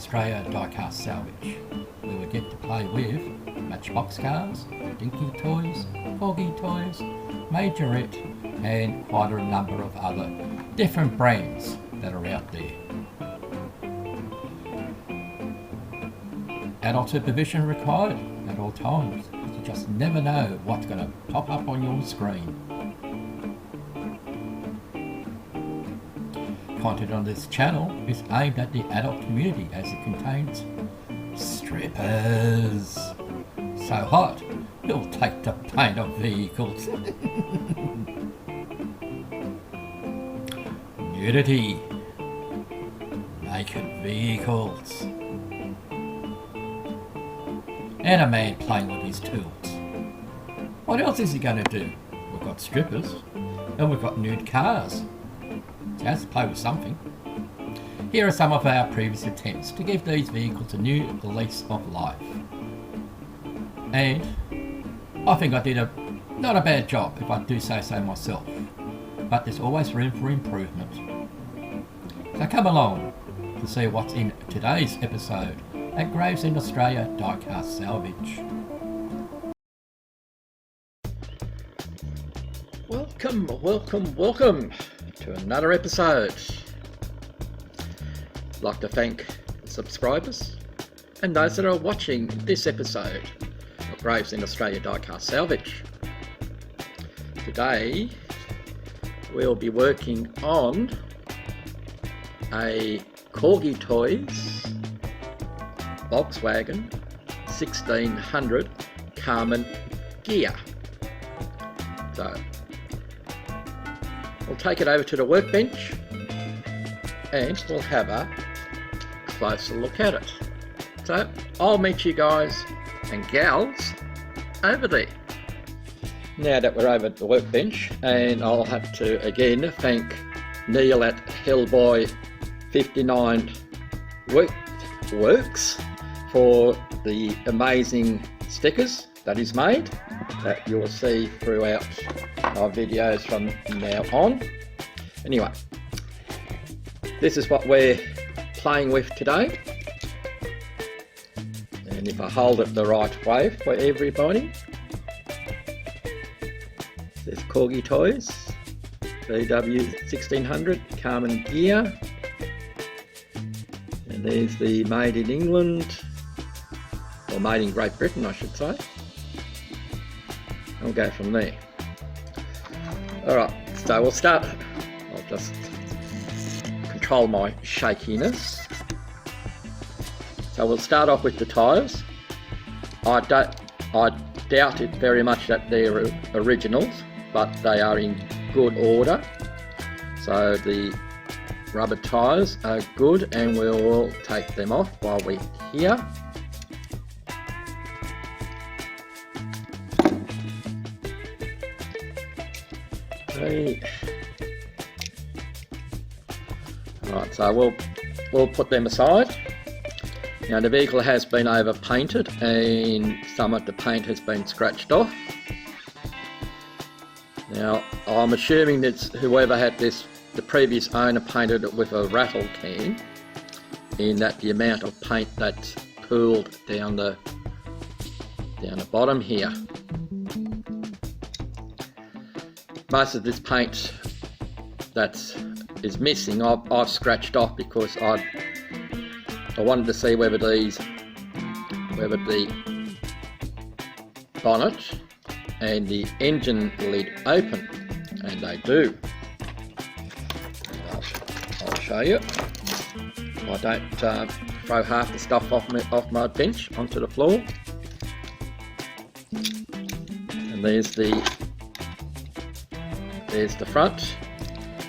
Australia Diecast Salvage, where we get to play with Matchbox cars, Dinky toys, Corgi toys, Majorette, and quite a number of other different brands that are out there. Adult supervision required at all times, because you just never know what's going to pop up on your screen. Content on this channel is aimed at the adult community as it contains strippers. So hot, you'll take the paint of vehicles. Nudity. Naked vehicles. And a man playing with his tools. What else is he going to do? We've got strippers, and we've got nude cars. So he has to play with something. Here are some of our previous attempts to give these vehicles a new lease of life. And I think I did not a bad job, if I do say so myself. But there's always room for improvement. So come along to see what's in today's episode at Gravesend Australia Diecast Salvage. Welcome to another episode. I'd like to thank the subscribers and those that are watching this episode of Gravesend Australia Diecast Salvage. Today we'll be working on a Corgi Toys Volkswagen 1600 Karmann Ghia. So we'll take it over to the workbench and we'll have a closer look at it. So I'll meet you guys and gals over there. Now that we're over at the workbench, and I'll have to again thank Neil at Hellboy59 Works for the amazing stickers that he's made that you'll see throughout our videos from now on. Anyway, this is what we're playing with today, and if I hold it the right way for everybody, there's Corgi Toys VW 1600 Karmann Ghia, and there's the made in England, or made in Great Britain I should say. I'll go from there. Alright, so we'll start. I'll just control my shakiness. So we'll start off with the tyres. I doubt it very much that they're originals, but they are in good order. So the rubber tyres are good, and we'll take them off while we're here. Right, so we'll put them aside. Now the vehicle has been over painted and some of the paint has been scratched off. Now I'm assuming that whoever had this, the previous owner, painted it with a rattle can, in that the amount of paint that's pooled down the bottom here. Most of this paint that is missing I've scratched off because I wanted to see whether the bonnet and the engine lid open, and they do. I'll show you. I don't throw half the stuff off my bench onto the floor. And there's the front.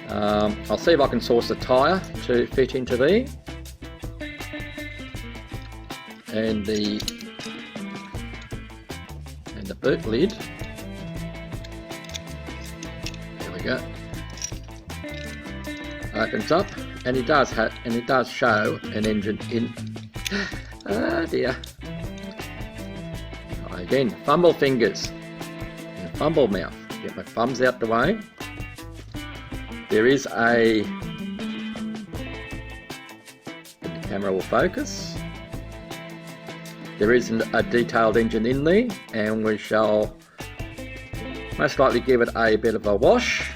I'll see if I can source a tyre to fit into there, and the boot lid. There we go. Opens up, and it does show an engine in. Ah dear. Again, fumble fingers and fumble mouth. Get my thumbs out the way. There is a camera will focus. There isn't a detailed engine in there, and we shall most likely give it a bit of a wash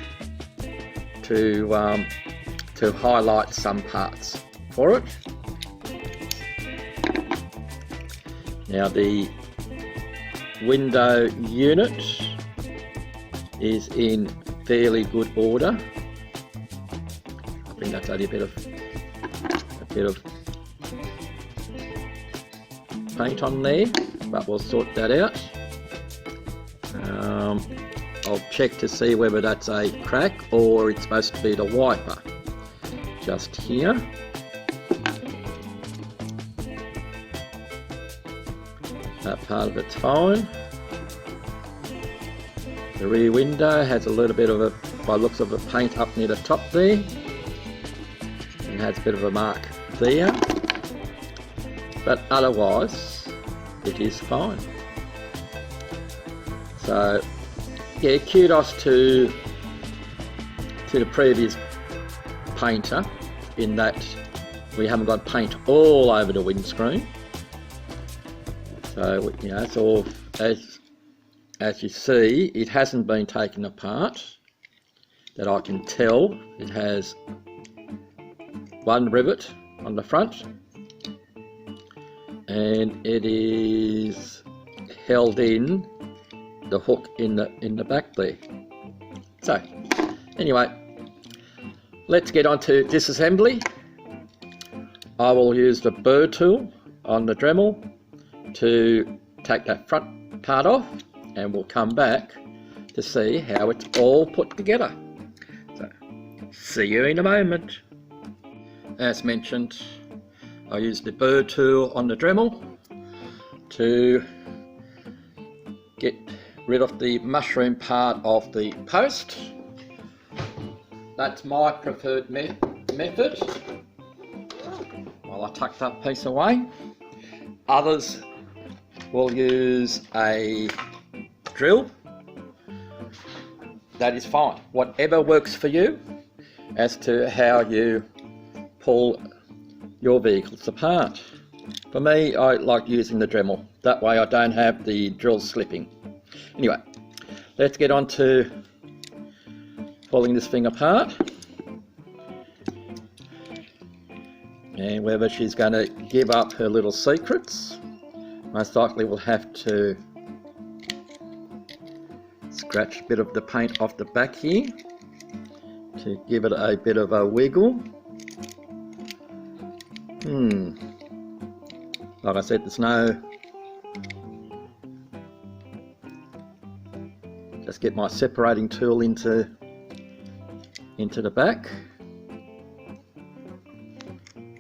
to highlight some parts for it. Now the window unit is in fairly good order. I think that's only a bit of paint on there, but we'll sort that out. I'll check to see whether that's a crack or it's supposed to be the wiper just here. That part of it's fine. The rear window has a little bit of a, by looks of the paint up near the top there, and has a bit of a mark there, but otherwise it is fine. So yeah, kudos to the previous painter in that we haven't got paint all over the windscreen. So you know, it's all, as you see, it hasn't been taken apart that I can tell. It has one rivet on the front, and it is held in the hook in the back there. So anyway, let's get on to disassembly. I will use the burr tool on the Dremel to take that front part off, and we'll come back to see how it's all put together. So see you in a moment. As mentioned, I used the burr tool on the Dremel to get rid of the mushroom part of the post. That's my preferred method while I tuck that piece away. Others will use a drill. That is fine, whatever works for you as to how you pull your vehicles apart. For me, I like using the Dremel, that way I don't have the drill slipping. Anyway, let's get on to pulling this thing apart, and whether she's going to give up her little secrets. Most likely we'll have to scratch a bit of the paint off the back here to give it a bit of a wiggle. Like I said, there's no... Just get my separating tool into the back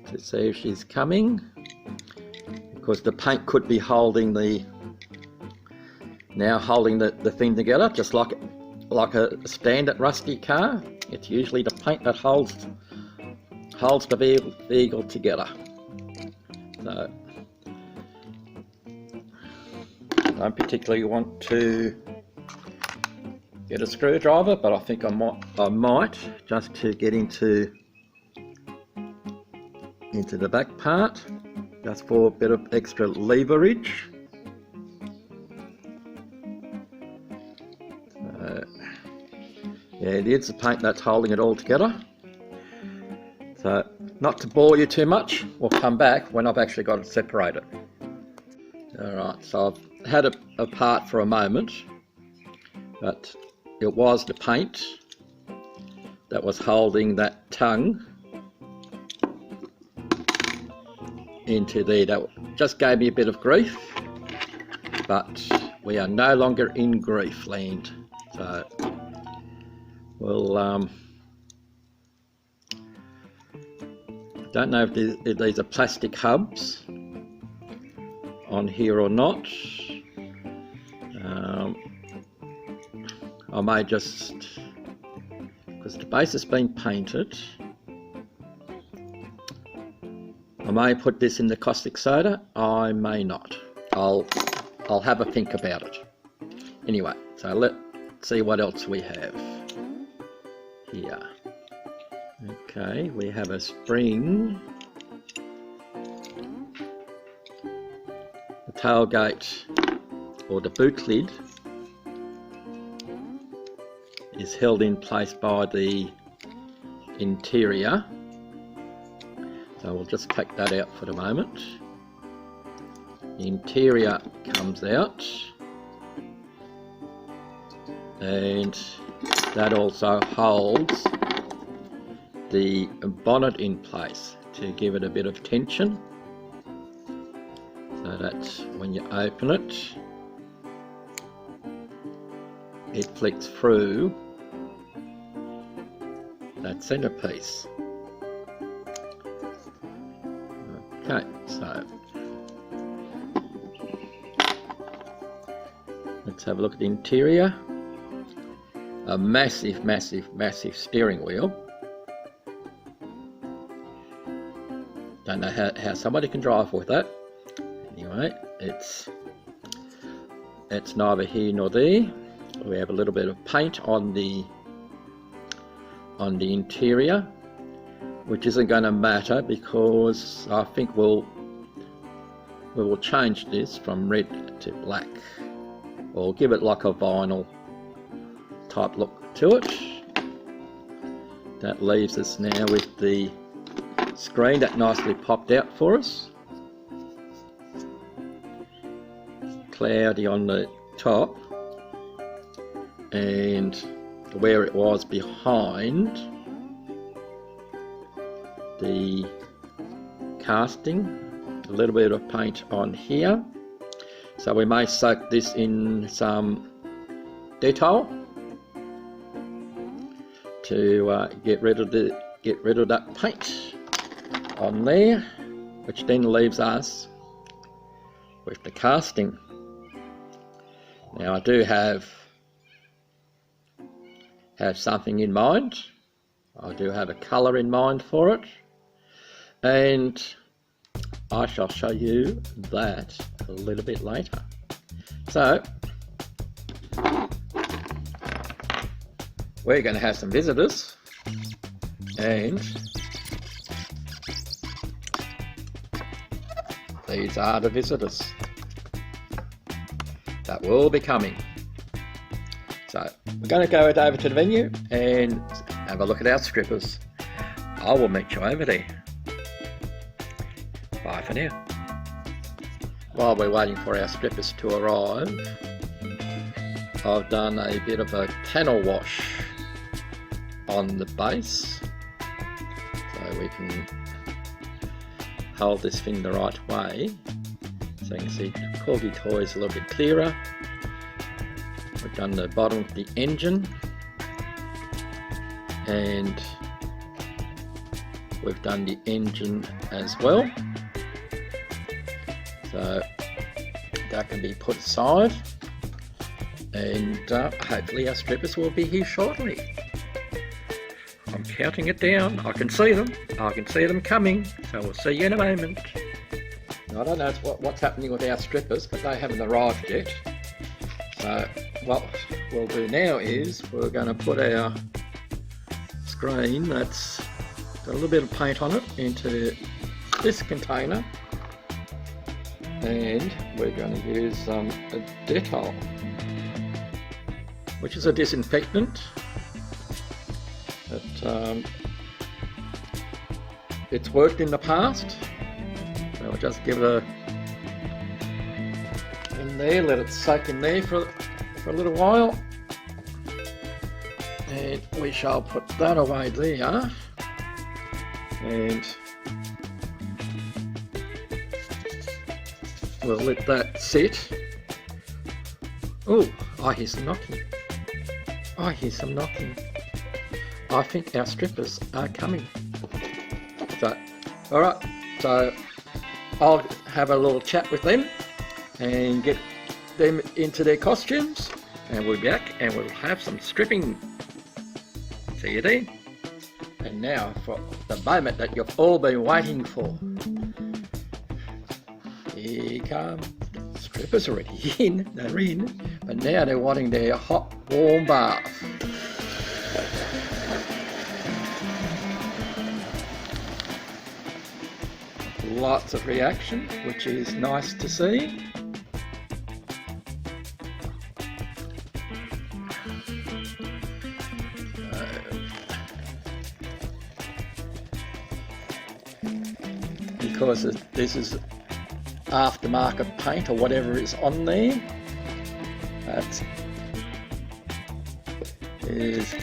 to see if she's coming, because the paint could be holding the thing together, just like a standard rusty car. It's usually the paint that holds the vehicle together. So I don't particularly want to get a screwdriver, but I think I might just to get into the back part, just for a bit of extra leverage. Yeah, it is the paint that's holding it all together. So, not to bore you too much, we'll come back when I've actually got it separated. Alright, so I've had it apart for a moment, but it was the paint that was holding that tongue into there. That just gave me a bit of grief, but we are no longer in grief land. So we'll don't know if these are plastic hubs on here or not. I may just, because the base has been painted, I may put this in the caustic soda, I may not. I'll have a think about it. Anyway, so let's see what else we have here. Okay, we have a spring tailgate or the boot lid is held in place by the interior. So we'll just take that out for the moment. The interior comes out, and that also holds the bonnet in place to give it a bit of tension, so that when you open it, it flicks through that centerpiece. Okay, so let's have a look at the interior. A massive, massive, massive steering wheel. Don't know how somebody can drive with that. Anyway, it's neither here nor there. We have a little bit of paint on the interior, which isn't going to matter because I think we will change this from red to black, or give it like a vinyl type look to it. That leaves us now with the screen that nicely popped out for us. Cloudy on the top, and where it was behind the casting, a little bit of paint on here. So we may soak this in some Dettol to get rid of that paint on there, which then leaves us with the casting. Now I do have something in mind. I do have a colour in mind for it, and I shall show you that a little bit later. So we're going to have some visitors, and these are the visitors that will be coming. So we're going to go over to the venue and have a look at our strippers. I will meet you over there. Bye for now. While we're waiting for our strippers to arrive, I've done a bit of a panel wash on the base, so we can hold this thing the right way. So you can see the Corgi toy is a little bit clearer. We've done the bottom of the engine, and we've done the engine as well. So that can be put aside, and hopefully our strippers will be here shortly. I'm counting it down. I can see them. I can see them coming. So we'll see you in a moment. I don't know what's happening with our strippers, but they haven't arrived yet. So what we'll do now is we're going to put our screen that's got a little bit of paint on it into this container, and we're going to use a Dettol, which is a disinfectant. It's worked in the past, so we'll just give it in there, let it soak in there for a little while, and we shall put that away there, and we'll let that sit. Oh, I hear some knocking. I hear some knocking. I think our strippers are coming. So, alright, so I'll have a little chat with them and get them into their costumes, and we'll be back and we'll have some stripping. See you then. And now for the moment that you've all been waiting for. Here come the strippers already in, they're in, but now they're wanting their hot warm bath. Lots of reaction, which is nice to see. because this is aftermarket paint or whatever is on there. That is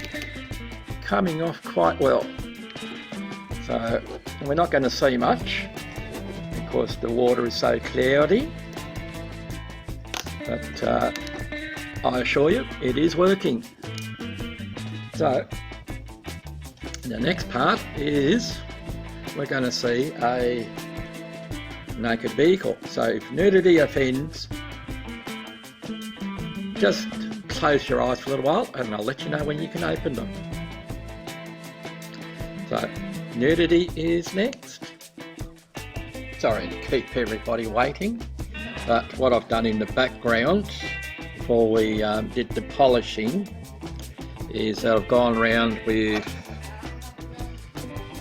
coming off quite well. So we're not going to see much because the water is so cloudy, but I assure you it is working. So the next part is we're going to see a naked vehicle. So if nudity offends, just close your eyes for a little while and I'll let you know when you can open them. So nudity is next. Sorry to keep everybody waiting, but what I've done in the background before we did the polishing is that I've gone around with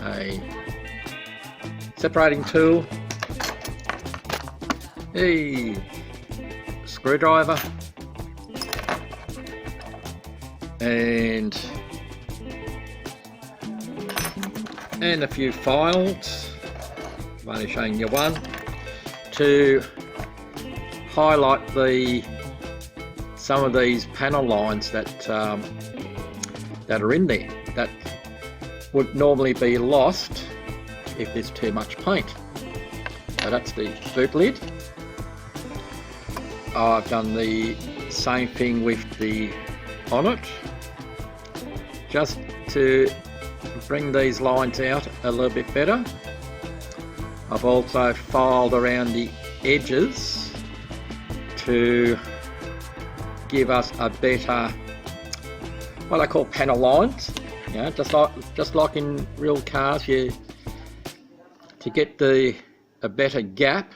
a separating tool, a screwdriver, and a few files. I'm only showing you one to highlight some of these panel lines that are in there that would normally be lost if there's too much paint. So that's the boot lid. I've done the same thing with the bonnet, just to bring these lines out a little bit better. I've also filed around the edges to give us a better, what I call panel lines. You know, just like in real cars, to get a better gap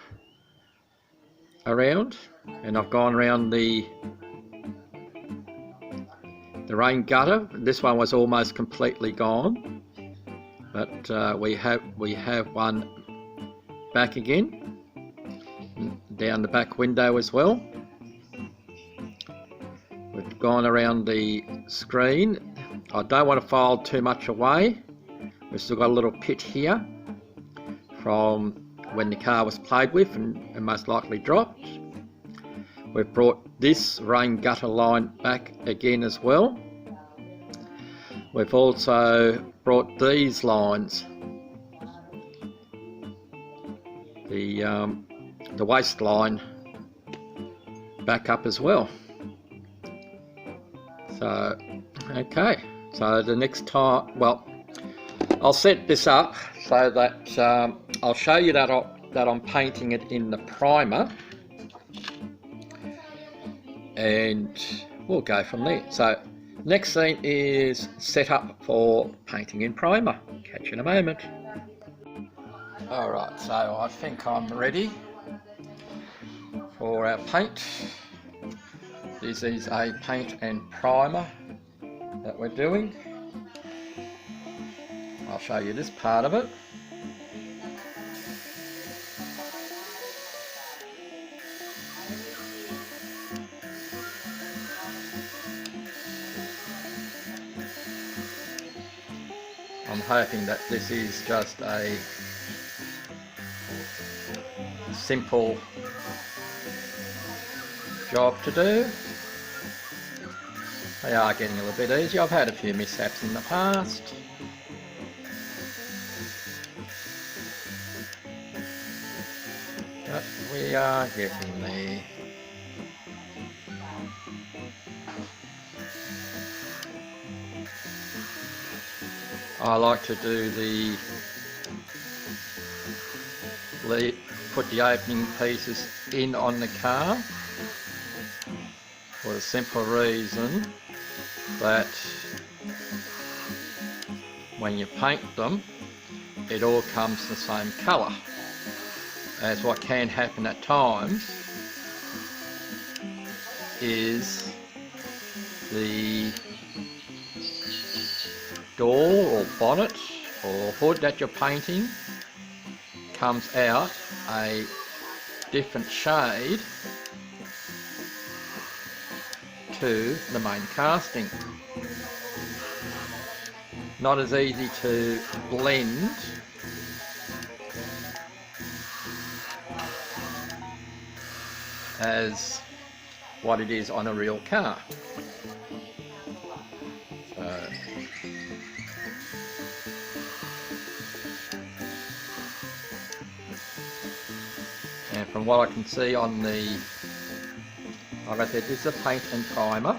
around. And I've gone around the rain gutter. This one was almost completely gone, but we have one back again, down the back window as well. We've gone around the screen. I don't want to file too much away. We've still got a little pit here from when the car was played with and most likely dropped. We've brought this rain gutter line back again as well. We've also brought these lines, the waste line, back up as well. So okay, so the next time, well, I'll set this up so that I'll show you that I'm painting it in the primer, and we'll go from there. So next scene is set up for painting in primer. Catch you in a moment. Alright, so I think I'm ready for our paint. This is a paint and primer that we're doing. I'll show you this part of it. I'm hoping that this is just a simple job to do. They are getting a little bit easier. I've had a few mishaps in the past. But we are getting there. I like to do put the opening pieces in on the car for the simple reason that when you paint them, it all comes the same colour. As what can happen at times is the door or bonnet or hood that you're painting comes out a different shade to the main casting. Not as easy to blend as what it is on a real car. So, and from what I can see on the, like I said, this is a paint and primer.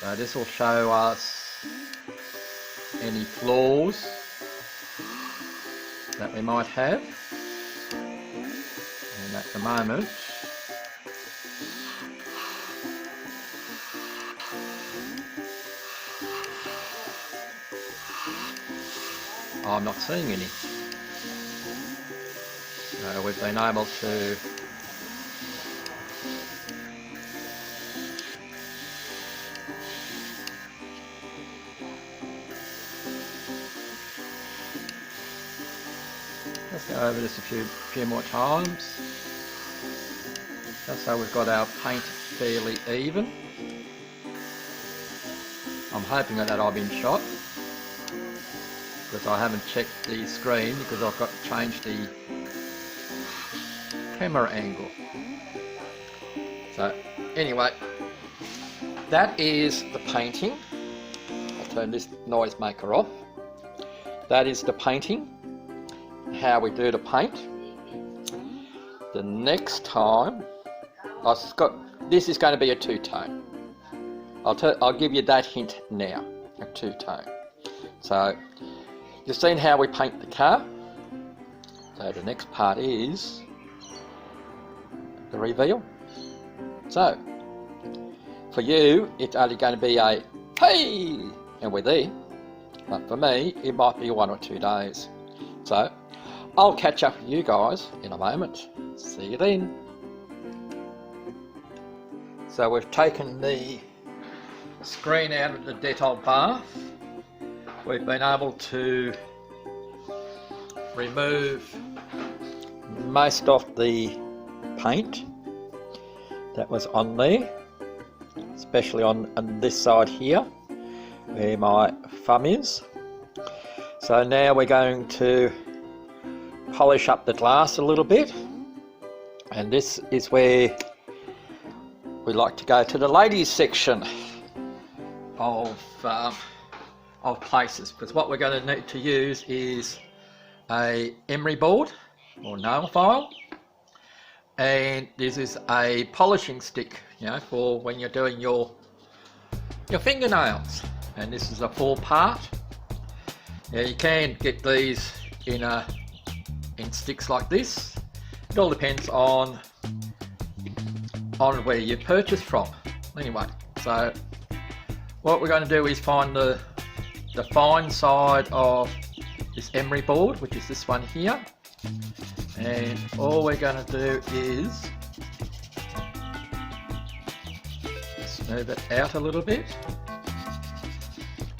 So this will show us any flaws that we might have. And at the moment, I'm not seeing any. So we've been able to let's go over this a few more times, just so we've got our paint fairly even. I'm hoping that I've been shot, because I haven't checked the screen because I've got to change the camera angle. So anyway, that is the painting. I'll turn this noise maker off. That is the painting, how we do the paint. The next time, this is going to be a two-tone. I'll give you that hint now, a two-tone. So you've seen how we paint the car. So the next part is the reveal. So for you, it's only going to be a hey, and we're there. But for me, it might be 1 or 2 days. So I'll catch up with you guys in a moment. See you then. So we've taken the screen out of the Dettol bath. We've been able to remove most of the paint that was on there, especially on this side here where my thumb is. So now we're going to polish up the glass a little bit, and this is where we like to go to the ladies section of places, because what we're going to need to use is a emery board or nail file, and this is a polishing stick, you know, for when you're doing your fingernails. And this is a 4-part. Now you can get these in sticks like this. It all depends on where you purchase from. Anyway, so what we're going to do is find the fine side of this emery board, which is this one here, and all we're going to do is smooth it out a little bit.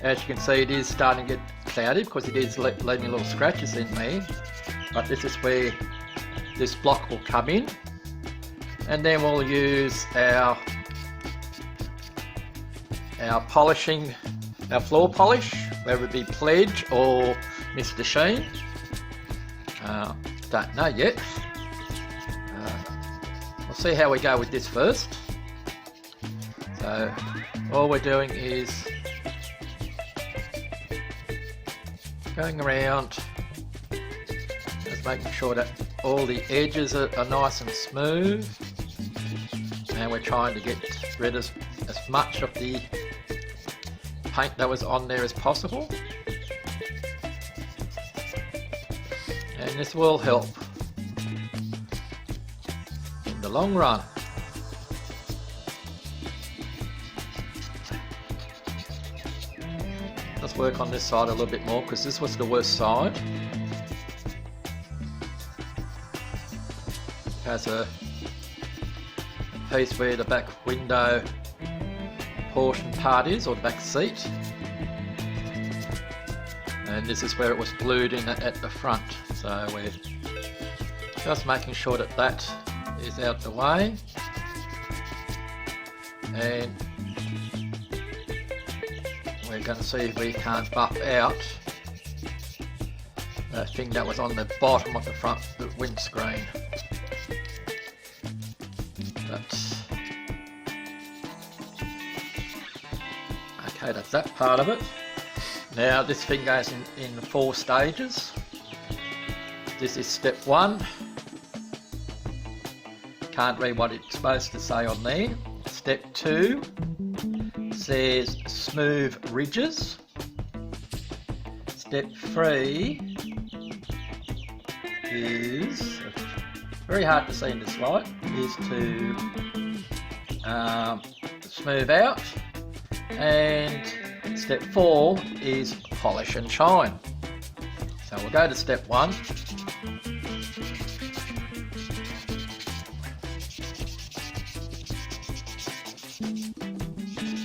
As you can see, it is starting to get cloudy because it is leaving little scratches in there, but this is where this block will come in, and then we'll use our polishing, our floor polish, whether it be Pledge or Mr. Sheen. Don't know yet. We'll see how we go with this first. So all we're doing is going around, just making sure that all the edges are nice and smooth, and we're trying to get rid of as much of the paint that was on there as possible, and this will help in the long run. Let's work on this side a little bit more, because this was the worst side. It has a piece where the back window portion part is, or the back seat, and this is where it was glued in at the front. So we're just making sure that that is out the way, and we're going to see if we can't buff out that thing that was on the bottom of the front windscreen. Okay, that's that part of it. Now this thing goes in 4 stages. This is step 1. Can't read what it's supposed to say on there. Step 2 says smooth ridges. Step 3 is, very hard to see in this light, is to smooth out. And step 4 is polish and shine. So we'll go to step 1. And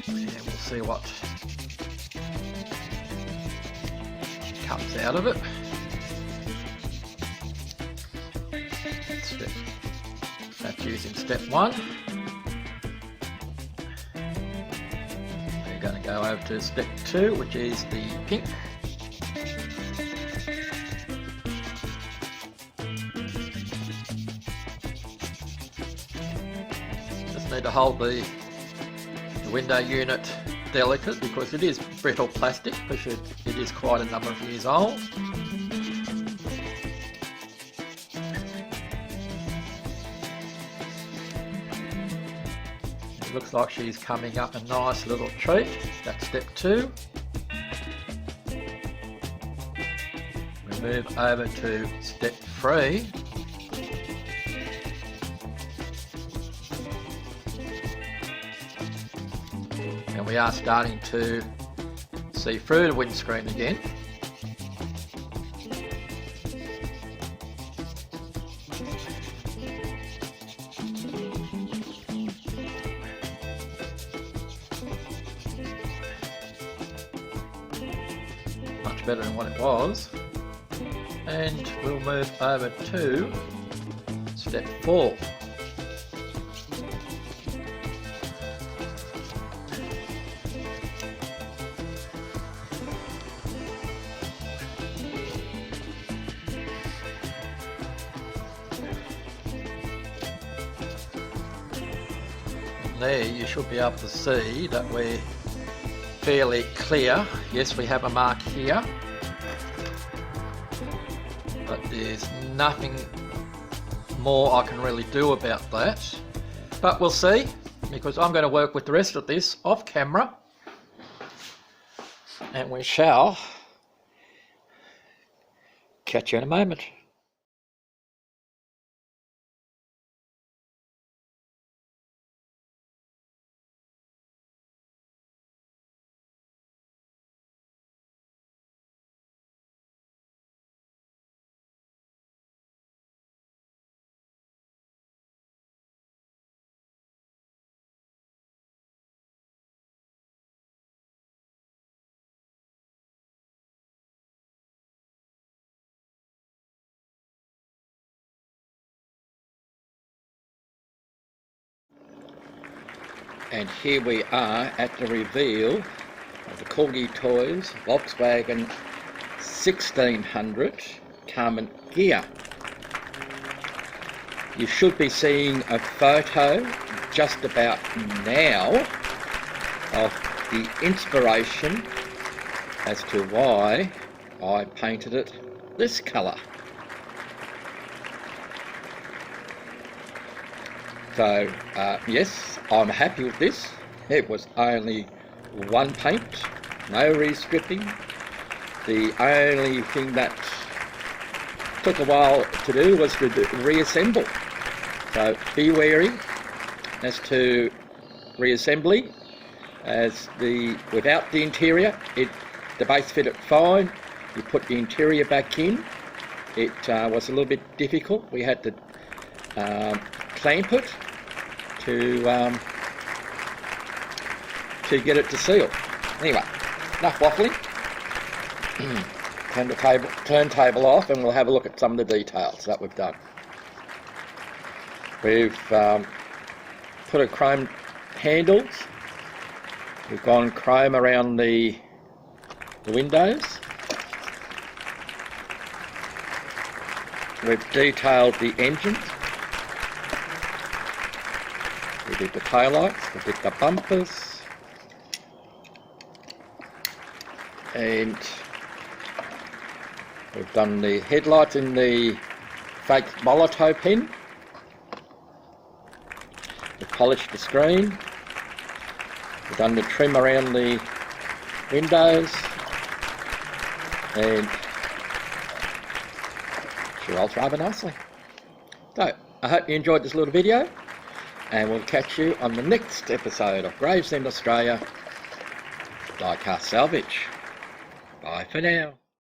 we'll see what comes out of it. That's using step 1. We're going to go over to step 2, which is the pink. Just need to hold the window unit delicate because it is brittle plastic, because it is quite a number of years old. It looks like she's coming up a nice little treat. That's step 2. We move over to step 3. And we are starting to see through the windscreen again. Much better than what it was. And we'll move over to step 4. There you should be able to see that we're fairly clear. Yes, we have a mark here, but there's nothing more I can really do about that. But we'll see, because I'm going to work with the rest of this off camera, and we shall catch you in a moment. And here we are at the reveal of the Corgi Toys Volkswagen 1600 Karmann Ghia. You should be seeing a photo just about now of the inspiration as to why I painted it this colour. So yes, I'm happy with this. It was only one paint, no restripping. The only thing that took a while to do was to reassemble. So be wary as to reassembly, as without the interior, the base fitted fine. You put the interior back in, it was a little bit difficult. We had to clamp it to get it to seal. Anyway, enough waffling. Turn the turntable off, and we'll have a look at some of the details that we've done. We've put a chrome handles. We've gone chrome around the windows. We've detailed the engine. We did the taillights, we did the bumpers. and we've done the headlights in the fake Molotov pen. We've polished the screen. We've done the trim around the windows, and she rolls rather nicely. So I hope you enjoyed this little video, and we'll catch you on the next episode of Gravesend Australia Die Car Salvage. Bye for now.